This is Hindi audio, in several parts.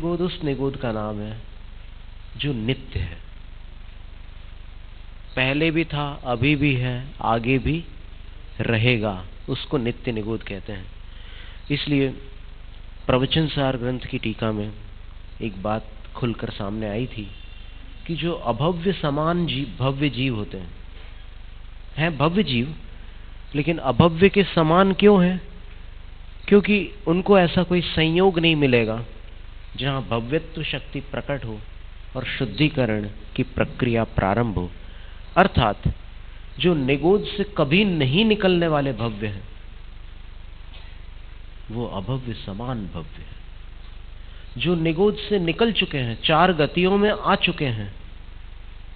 निगोद उस निगोद का नाम है जो नित्य है, पहले भी था, अभी भी है, आगे भी रहेगा, उसको नित्य निगोद कहते हैं। इसलिए प्रवचन सार ग्रंथ की टीका में एक बात खुलकर सामने आई थी कि जो अभव्य समान जीव, भव्य जीव होते हैं भव्य जीव, लेकिन अभव्य के समान क्यों हैं? क्योंकि उनको ऐसा कोई संयोग नहीं मिलेगा जहां भव्यत्व शक्ति प्रकट हो और शुद्धिकरण की प्रक्रिया प्रारंभ हो। अर्थात जो निगोद से कभी नहीं निकलने वाले भव्य हैं, वो अभव्य समान भव्य है। जो निगोद से निकल चुके हैं, चार गतियों में आ चुके हैं,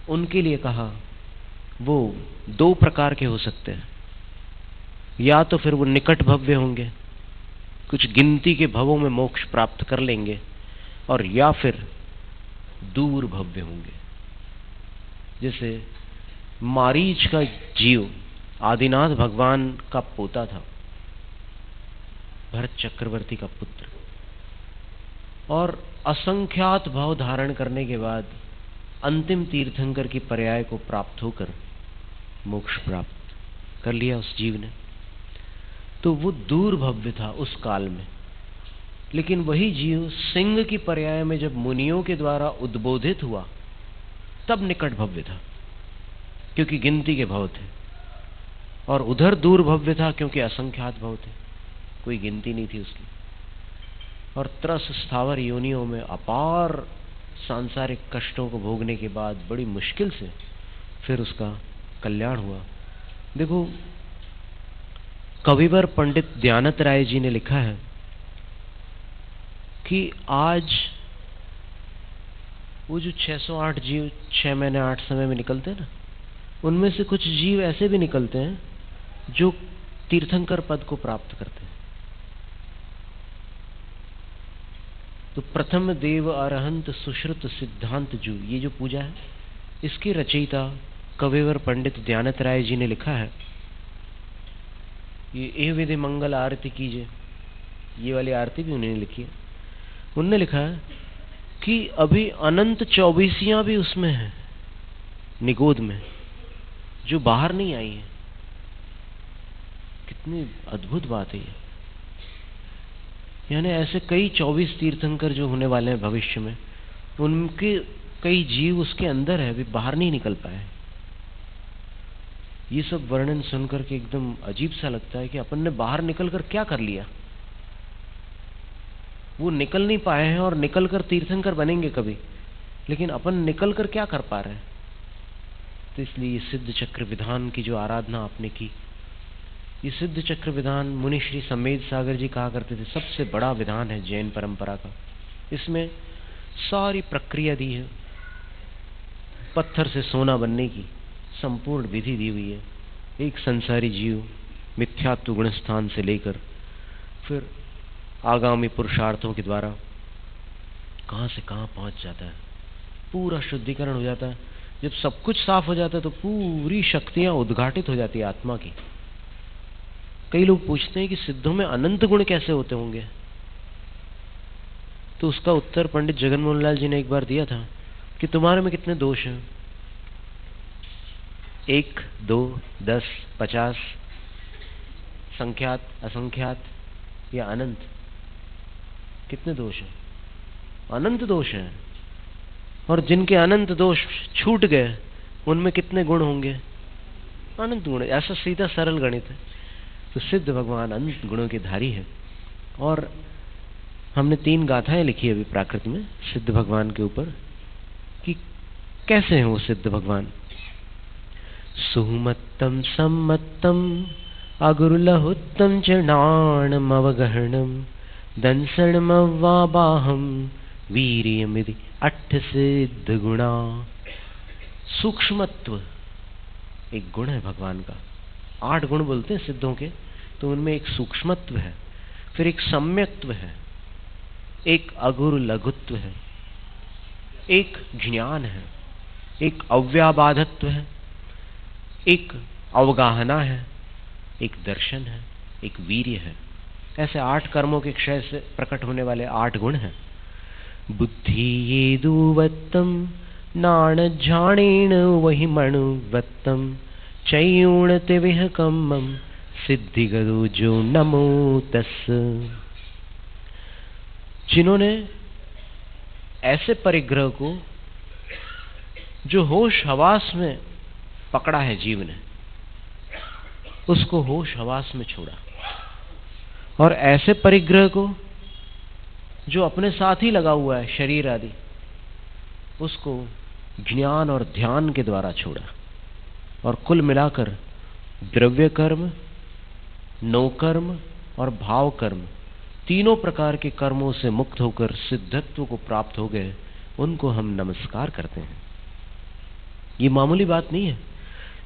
उनके लिए कहा वो दो प्रकार के हो सकते हैं। या तो फिर वो निकट भव्य होंगे, कुछ गिनती के भवों में मोक्ष प्राप्त कर लेंगे, और या फिर दूर भव्य होंगे। जैसे मारीच का जीव आदिनाथ भगवान का पोता था, भरत चक्रवर्ती का पुत्र, और असंख्यात भाव धारण करने के बाद अंतिम तीर्थंकर की पर्याय को प्राप्त होकर मोक्ष प्राप्त कर लिया उस जीव ने। तो वो दूर भव्य था उस काल में। लेकिन वही जीव सिंह की पर्याय में जब मुनियों के द्वारा उद्बोधित हुआ, तब निकट भव्य था, क्योंकि गिनती के भाव थे, और उधर दूर भव्य था क्योंकि असंख्यात भाव थे, कोई गिनती नहीं थी उसकी। और त्रस स्थावर योनियों में अपार सांसारिक कष्टों को भोगने के बाद बड़ी मुश्किल से फिर उसका कल्याण हुआ। देखो, कविवर पंडित दयानंद राय जी ने लिखा है कि आज वो जो 608 जीव 6 महीने 8 समय में निकलते हैं ना, उनमें से कुछ जीव ऐसे भी निकलते हैं जो तीर्थंकर पद को प्राप्त करते हैं। तो प्रथम देव अरहंत सुश्रुत सिद्धांत जू, ये जो पूजा है, इसके रचयिता कविवर पंडित दयानंद राय जी ने लिखा है, ये ए विधि मंगल आरती कीजिए, ये वाली आरती भी उन्होंने लिखी है। उन्होंने लिखा है कि अभी अनंत 24 भी उसमें हैं, निगोद में, जो बाहर नहीं आई हैं। कितनी अद्भुत बात है ये। यानी ऐसे कई 24 तीर्थंकर जो होने वाले हैं भविष्य में, उनके कई जीव उसके अंदर है, अभी बाहर नहीं निकल पाए। ये सब वर्णन सुनकर के एकदम अजीब सा लगता है कि अपन ने बाहर निकलकर क्या कर लिया। वो निकल नहीं पाए हैं और निकलकर तीर्थंकर बनेंगे कभी, लेकिन अपन निकलकर क्या कर पा रहे हैं। तो इसलिए ये सिद्ध चक्र विधान की जो आराधना आपने की, ये सिद्ध चक्र विधान मुनि श्री सम्मेद सागर जी कहा करते थे, सबसे बड़ा विधान है जैन परंपरा का। इसमें सारी प्रक्रिया दी है, पत्थर से सोना बनने की संपूर्ण विधि दी हुई है। एक संसारी जीव मिथ्यात्व गुण स्थान से लेकर फिर आगामी पुरुषार्थों के द्वारा कहां से कहां पहुंच जाता है, पूरा शुद्धिकरण हो जाता है। जब सब कुछ साफ हो जाता है तो पूरी शक्तियां उद्घाटित हो जाती है आत्मा की। कई लोग पूछते हैं कि सिद्धों में अनंत गुण कैसे होते होंगे, तो उसका उत्तर पंडित जगन मोहन लाल जी ने एक बार दिया था कि तुम्हारे में कितने दोष हैं, 1, 2, 10, 50, संख्यात, असंख्यात या अनंत, कितने दोष हैं? अनंत दोष हैं। और जिनके अनंत दोष छूट गए, उनमें कितने गुण होंगे? अनंत गुण। ऐसा सीधा सरल गणित है। तो सिद्ध भगवान अनंत गुणों के धारी है। और हमने 3 गाथाएं लिखी अभी प्राकृत में सिद्ध भगवान के ऊपर कि कैसे हैं वो सिद्ध भगवान। सुमत्तम सम्मत्तम अगुरुलहुत्तम चरणाणमवगहणम दंसनमवाबाहम वीर्यमिति 8 सिद्ध गुणा। सूक्ष्मत्व एक गुण है भगवान का। 8 गुण बोलते हैं सिद्धों के, तो उनमें एक सूक्ष्मत्व है, फिर एक सम्यक्त्व है, एक अगुरु लघुत्व है, एक ज्ञान है, एक अव्याबाधत्व है, एक अवगाहना है, एक दर्शन है, एक वीर्य है। ऐसे 8 कर्मों के क्षय से प्रकट होने वाले 8 गुण हैं। बुद्धि ये दुवत्तम नाण झाणेण वही मणुवत्तम चयूण तिविह कम्मम सिद्धि गदो जो नमो तस्। जिन्होंने ऐसे परिग्रह को जो होश हवास में पकड़ा है जीव ने, उसको होश हवास में छोड़ा, और ऐसे परिग्रह को जो अपने साथ ही लगा हुआ है शरीर आदि, उसको ज्ञान और ध्यान के द्वारा छोड़ा। और कुल मिलाकर द्रव्य कर्म, नो कर्म और भाव कर्म, तीनों प्रकार के कर्मों से मुक्त होकर सिद्धत्व को प्राप्त हो गए, उनको हम नमस्कार करते हैं। ये मामूली बात नहीं है।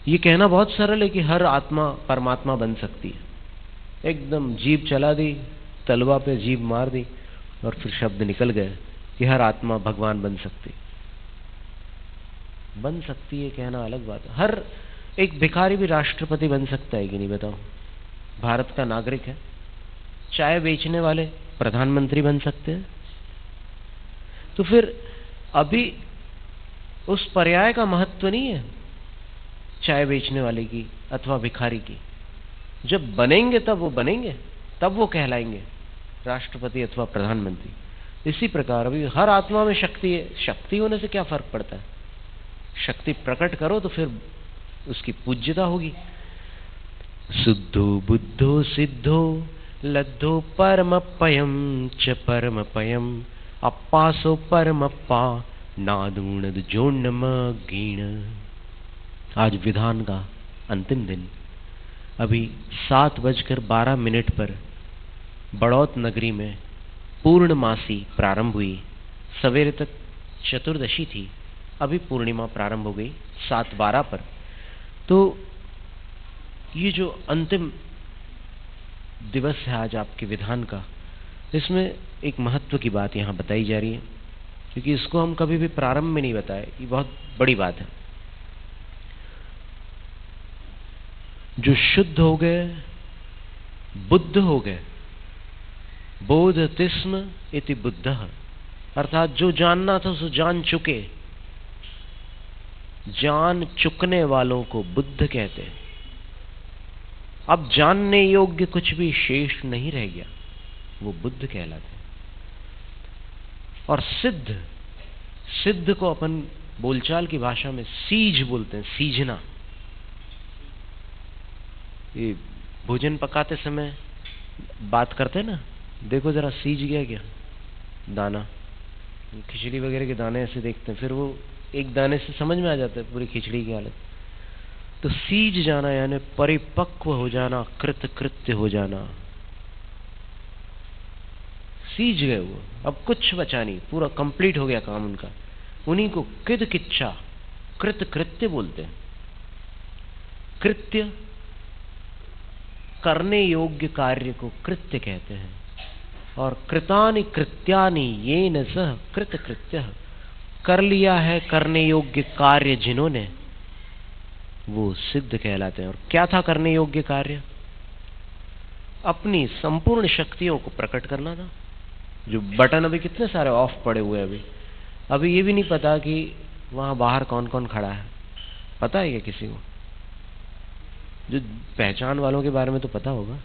ये कहना बहुत सरल है कि हर आत्मा परमात्मा बन सकती है। एकदम जीभ चला दी, तलवा पे जीभ मार दी और फिर शब्द निकल गए कि हर आत्मा भगवान बन सकती है। कहना अलग बात है। हर एक भिखारी भी राष्ट्रपति बन सकता है कि नहीं, बताओ? भारत का नागरिक है। चाय बेचने वाले प्रधानमंत्री बन सकते हैं। तो फिर अभी उस पर्याय का महत्व नहीं है चाय बेचने वाले की अथवा भिखारी की। जब बनेंगे तब वो बनेंगे, तब वो कहलाएंगे राष्ट्रपति अथवा प्रधानमंत्री। इसी प्रकार अभी हर आत्मा में शक्ति है। शक्ति होने से क्या फर्क पड़ता है? शक्ति प्रकट करो तो फिर उसकी पूज्यता होगी। शुद्धो बुद्धो सिद्धो लद्धो परमपयम च परमपयम अप्पासो परमप्पा नादूण जोन्नम गीण। आज विधान का अंतिम दिन। अभी 7:12 पर बड़ौत नगरी में पूर्णमासी प्रारंभ हुई। सवेरे तक चतुर्दशी थी, अभी पूर्णिमा प्रारंभ हो गई 7:12 पर। तो ये जो अंतिम दिवस है आज आपके विधान का, इसमें एक महत्व की बात यहाँ बताई जा रही है, क्योंकि इसको हम कभी भी प्रारंभ में नहीं बताए। ये बहुत बड़ी बात है। जो शुद्ध हो गए, बुद्ध हो गए, बोध तिस्म इति बुद्धः, अर्थात जो जानना था सो जान चुके। जान चुकने वालों को बुद्ध कहते हैं। अब जानने योग्य कुछ भी शेष नहीं रह गया, वो बुद्ध कहलाते हैं। और सिद्ध को अपन बोलचाल की भाषा में सीज बोलते हैं, सीजना। ये भोजन पकाते समय बात करते हैं ना, देखो जरा सीज गया क्या दाना। खिचड़ी वगैरह के दाने ऐसे देखते हैं, फिर वो एक दाने से समझ में आ जाता है पूरी खिचड़ी की हालत। तो सीज जाना यानी परिपक्व हो जाना, कृतकृत्य हो जाना। सीज गए वो, अब कुछ बचा नहीं, पूरा कंप्लीट हो गया काम उनका। उन्हीं को कृतकिच्छा, कृतकृत्य बोलते हैं। कृत्य, करने योग्य कार्य को कृत्य कहते हैं। और कृतानि कृत्यानि येन सह कृतकृत्यः, कर लिया है करने योग्य कार्य जिन्होंने, वो सिद्ध कहलाते हैं। और क्या था करने योग्य कार्य? अपनी संपूर्ण शक्तियों को प्रकट करना था। जो बटन अभी कितने सारे ऑफ पड़े हुए हैं। अभी ये भी नहीं पता कि वहां बाहर कौन कौन खड़ा है। पता है क्या किसी को? जो पहचान वालों के बारे में तो पता होगा,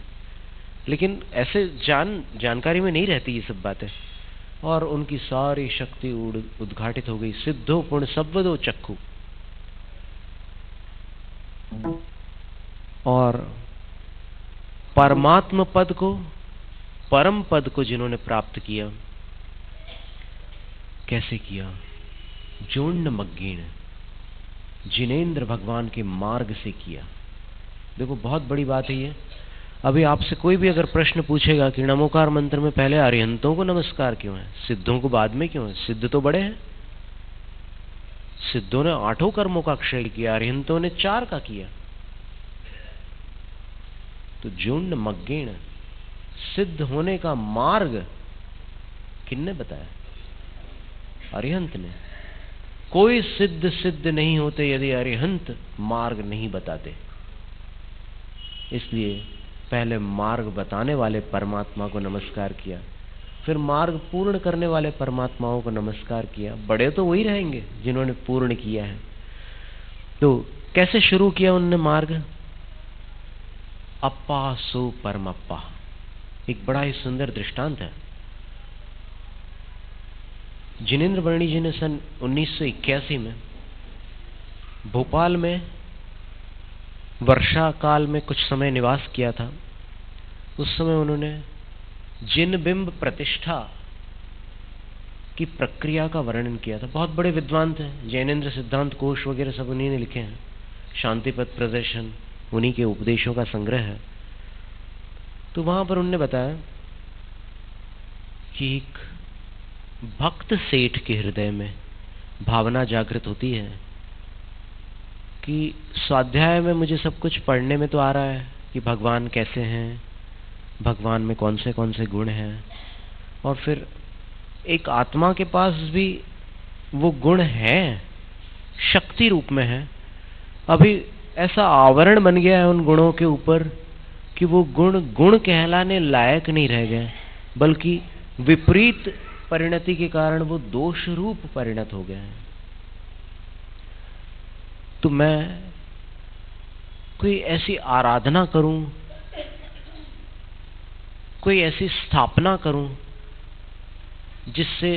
लेकिन ऐसे जानकारी में नहीं रहती ये सब बातें। और उनकी सारी शक्ति उद्घाटित हो गई। सिद्धो पुण्य सब्वदो चक्षु। और परमात्म पद को, परम पद को जिन्होंने प्राप्त किया, कैसे किया? जोन्न मग्गीण, जिनेन्द्र भगवान के मार्ग से किया। देखो बहुत बड़ी बात है ये। अभी आपसे कोई भी अगर प्रश्न पूछेगा कि नमोकार मंत्र में पहले अरिहंतों को नमस्कार क्यों है, सिद्धों को बाद में क्यों है? सिद्ध तो बड़े हैं। सिद्धों ने 8 कर्मों का क्षय किया, अरिहंतों ने 4 का किया। तो जोन्न मग्गीण, सिद्ध होने का मार्ग किसने बताया? अरिहंत ने। कोई सिद्ध नहीं होते यदि अरिहंत मार्ग नहीं बताते। इसलिए पहले मार्ग बताने वाले परमात्मा को नमस्कार किया, फिर मार्ग पूर्ण करने वाले परमात्माओं को नमस्कार किया। बड़े तो वही रहेंगे जिन्होंने पूर्ण किया है। तो कैसे शुरू किया उनने मार्ग? अप्पा सो परमप्पा, एक बड़ा ही सुंदर दृष्टांत है। जिनेंद्र वर्णी जी ने सन 1981 में भोपाल में वर्षा काल में कुछ समय निवास किया था। उस समय उन्होंने जिन बिंब प्रतिष्ठा की प्रक्रिया का वर्णन किया था। बहुत बड़े विद्वान थे, जैनेन्द्र सिद्धांत कोश वगैरह सब उन्हीं ने लिखे हैं। शांतिपथ प्रदर्शन उन्हीं के उपदेशों का संग्रह है। तो वहां पर उन्होंने बताया कि एक भक्त सेठ के हृदय में भावना जागृत होती है कि स्वाध्याय में मुझे सब कुछ पढ़ने में तो आ रहा है कि भगवान कैसे हैं, भगवान में कौन से गुण हैं, और फिर एक आत्मा के पास भी वो गुण हैं, शक्ति रूप में है। अभी ऐसा आवरण बन गया है उन गुणों के ऊपर कि वो गुण गुण कहलाने लायक नहीं रह गए, बल्कि विपरीत परिणति के कारण वो दोष रूप परिणत हो गए हैं। तो मैं कोई ऐसी आराधना करूं, कोई ऐसी स्थापना करूं जिससे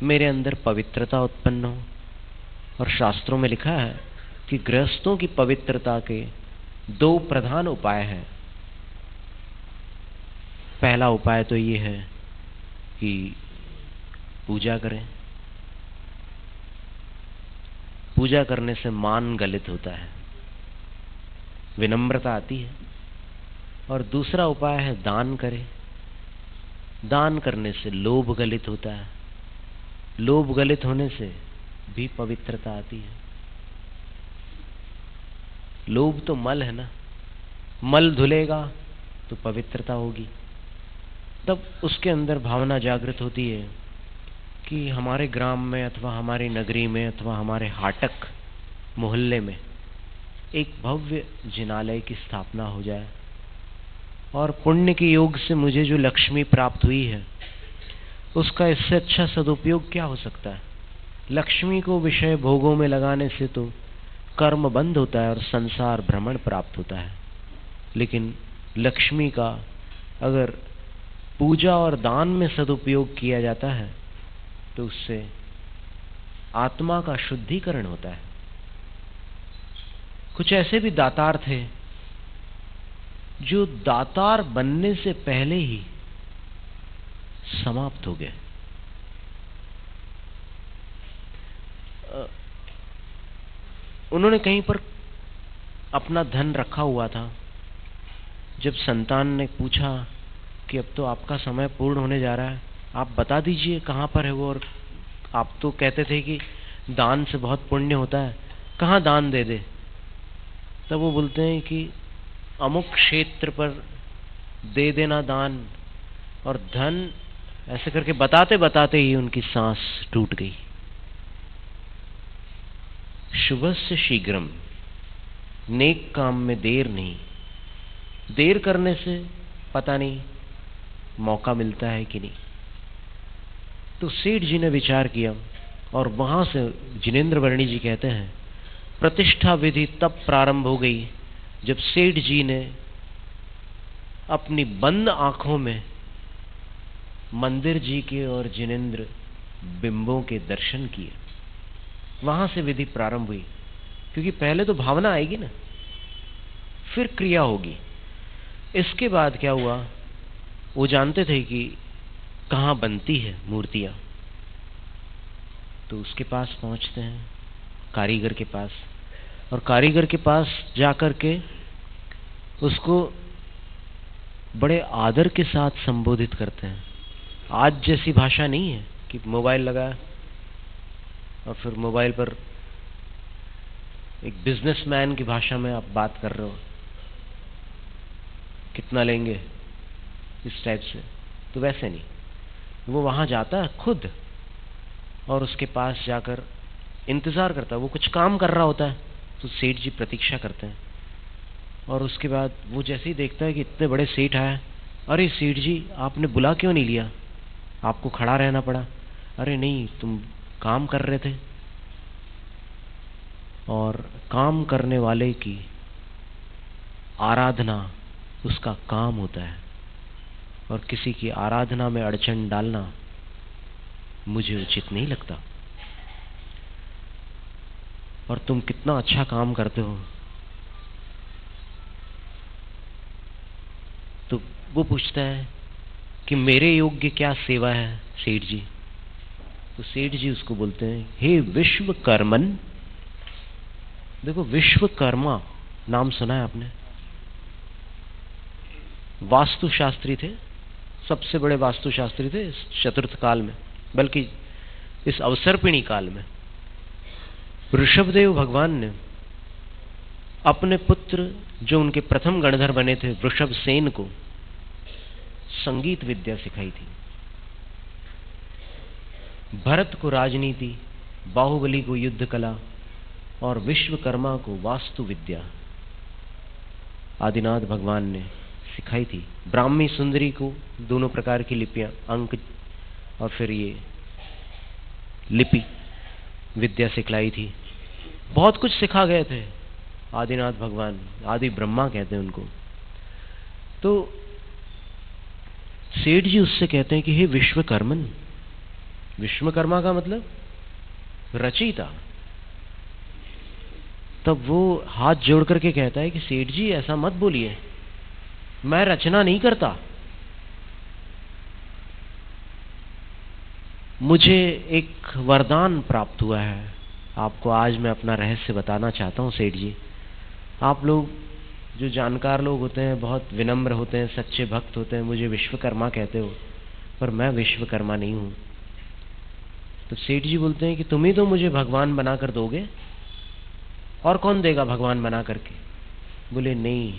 मेरे अंदर पवित्रता उत्पन्न हो। और शास्त्रों में लिखा है कि गृहस्थों की पवित्रता के 2 प्रधान उपाय हैं। पहला उपाय तो ये है कि पूजा करें। पूजा करने से मान गलित होता है, विनम्रता आती है। और दूसरा उपाय है दान करें। दान करने से लोभ गलित होता है, लोभ गलित होने से भी पवित्रता आती है। लोभ तो मल है ना, मल धुलेगा तो पवित्रता होगी। तब उसके अंदर भावना जागृत होती है कि हमारे ग्राम में अथवा हमारी नगरी में अथवा हमारे हाटक मोहल्ले में एक भव्य जिनालय की स्थापना हो जाए, और पुण्य के योग से मुझे जो लक्ष्मी प्राप्त हुई है उसका इससे अच्छा सदुपयोग क्या हो सकता है। लक्ष्मी को विषय भोगों में लगाने से तो कर्म बंद होता है और संसार भ्रमण प्राप्त होता है, लेकिन लक्ष्मी का अगर पूजा और दान में सदुपयोग किया जाता है तो उससे आत्मा का शुद्धिकरण होता है। कुछ ऐसे भी दातार थे जो दातार बनने से पहले ही समाप्त हो गए। उन्होंने कहीं पर अपना धन रखा हुआ था। जब संतान ने पूछा कि अब तो आपका समय पूर्ण होने जा रहा है, आप बता दीजिए कहाँ पर है वो, और आप तो कहते थे कि दान से बहुत पुण्य होता है, कहाँ दान दे दे। तब वो बोलते हैं कि अमुक क्षेत्र पर दे देना दान, और धन, ऐसे करके बताते बताते ही उनकी सांस टूट गई। शुभस्य शीघ्रम, नेक काम में देर नहीं। देर करने से पता नहीं मौका मिलता है कि नहीं। तो सेठ जी ने विचार किया, और वहां से जिनेंद्र वर्णी जी कहते हैं प्रतिष्ठा विधि तब प्रारंभ हो गई जब सेठ जी ने अपनी बंद आंखों में मंदिर जी के और जिनेंद्र बिंबों के दर्शन किए। वहां से विधि प्रारंभ हुई, क्योंकि पहले तो भावना आएगी ना, फिर क्रिया होगी। इसके बाद क्या हुआ, वो जानते थे कि कहाँ बनती है मूर्तियां, तो उसके पास पहुंचते हैं, कारीगर के पास, और कारीगर के पास जाकर के उसको बड़े आदर के साथ संबोधित करते हैं। आज जैसी भाषा नहीं है कि मोबाइल लगा और फिर मोबाइल पर एक बिजनेसमैन की भाषा में आप बात कर रहे हो, कितना लेंगे, इस टाइप से। तो वैसे नहीं, वो वहां जाता है खुद और उसके पास जाकर इंतजार करता है। वो कुछ काम कर रहा होता है तो सेठ जी प्रतीक्षा करते हैं, और उसके बाद वो जैसे ही देखता है कि इतने बड़े सेठ आए अरे सेठ जी, आपने बुला क्यों नहीं लिया, आपको खड़ा रहना पड़ा। अरे नहीं, तुम काम कर रहे थे। और काम करने वाले की आराधना उसका काम होता है, और किसी की आराधना में अड़चन डालना मुझे उचित नहीं लगता। और तुम कितना अच्छा काम करते हो। तो वो पूछता है कि मेरे योग्य क्या सेवा है सेठ जी। तो सेठ जी उसको बोलते हैं, हे विश्वकर्मन। देखो, विश्वकर्मा नाम सुना है आपने? वास्तुशास्त्री थे, सबसे बड़े वास्तुशास्त्री थे इस चतुर्थ काल में, बल्कि इस अवसर्पिणी काल में। ऋषभदेव भगवान ने अपने पुत्र, जो उनके प्रथम गणधर बने थे, वृषभसेन को संगीत विद्या सिखाई थी। भरत को राजनीति, बाहुबली को युद्ध कला और विश्वकर्मा को वास्तु विद्या आदिनाथ भगवान ने सिखाई थी। ब्राह्मी सुंदरी को दोनों प्रकार की लिपियां, अंक और फिर ये लिपि विद्या सिखलाई थी। बहुत कुछ सिखा गए थे आदिनाथ भगवान, आदि ब्रह्मा कहते हैं उनको। तो सेठ जी उससे कहते हैं कि हे विश्वकर्मन। विश्वकर्मा का मतलब रचयिता। तब वो हाथ जोड़ करके कहता है कि सेठ जी ऐसा मत बोलिए, मैं रचना नहीं करता। मुझे एक वरदान प्राप्त हुआ है। आपको आज मैं अपना रहस्य बताना चाहता हूं सेठ जी। आप लोग जो जानकार लोग होते हैं, बहुत विनम्र होते हैं, सच्चे भक्त होते हैं, मुझे विश्वकर्मा कहते हो, पर मैं विश्वकर्मा नहीं हूं। तो सेठ जी बोलते हैं कि तुम ही तो मुझे भगवान बनाकर दोगे, और कौन देगा भगवान बना करके? बोले नहीं,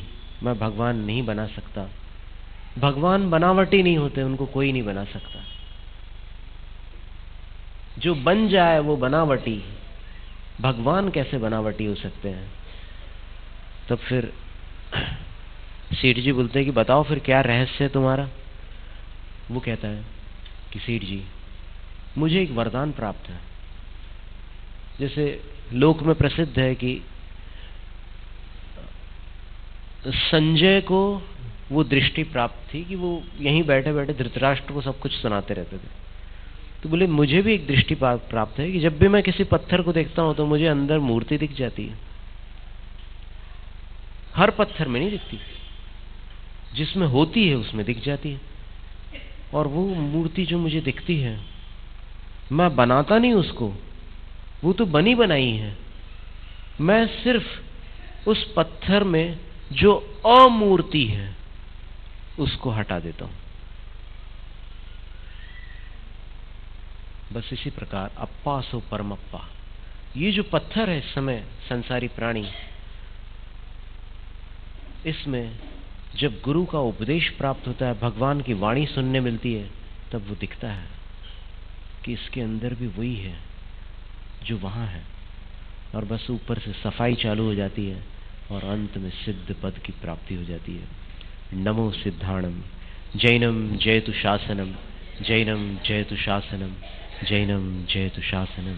मैं भगवान नहीं बना सकता। भगवान बनावटी नहीं होते, उनको कोई नहीं बना सकता। जो बन जाए वो बनावटी, भगवान कैसे बनावटी हो सकते हैं? तब फिर सेठ जी बोलते हैं कि बताओ फिर क्या रहस्य है तुम्हारा। वो कहता है कि सेठ जी, मुझे एक वरदान प्राप्त है। जैसे लोक में प्रसिद्ध है कि संजय को वो दृष्टि प्राप्त थी कि वो यहीं बैठे बैठे धृतराष्ट्र को सब कुछ सुनाते रहते थे। तो बोले मुझे भी एक दृष्टि प्राप्त है कि जब भी मैं किसी पत्थर को देखता हूं तो मुझे अंदर मूर्ति दिख जाती है। हर पत्थर में नहीं दिखती, जिसमें होती है उसमें दिख जाती है। और वो मूर्ति जो मुझे दिखती है, मैं बनाता नहीं उसको, वो तो बनी बनाई है। मैं सिर्फ उस पत्थर में जो अमूर्ति है उसको हटा देता हूं। बस इसी प्रकार अप्पा सो परमप्पा, ये जो पत्थर है इस समय संसारी प्राणी, इसमें जब गुरु का उपदेश प्राप्त होता है, भगवान की वाणी सुनने मिलती है, तब वो दिखता है कि इसके अंदर भी वही है जो वहां है। और बस ऊपर से सफाई चालू हो जाती है और अंत में सिद्ध पद की प्राप्ति हो जाती है। नमो सिद्धाणम, जैनम जयतु शासनम, जैनम जयतु शासनम, जैनम जयतु शासनम।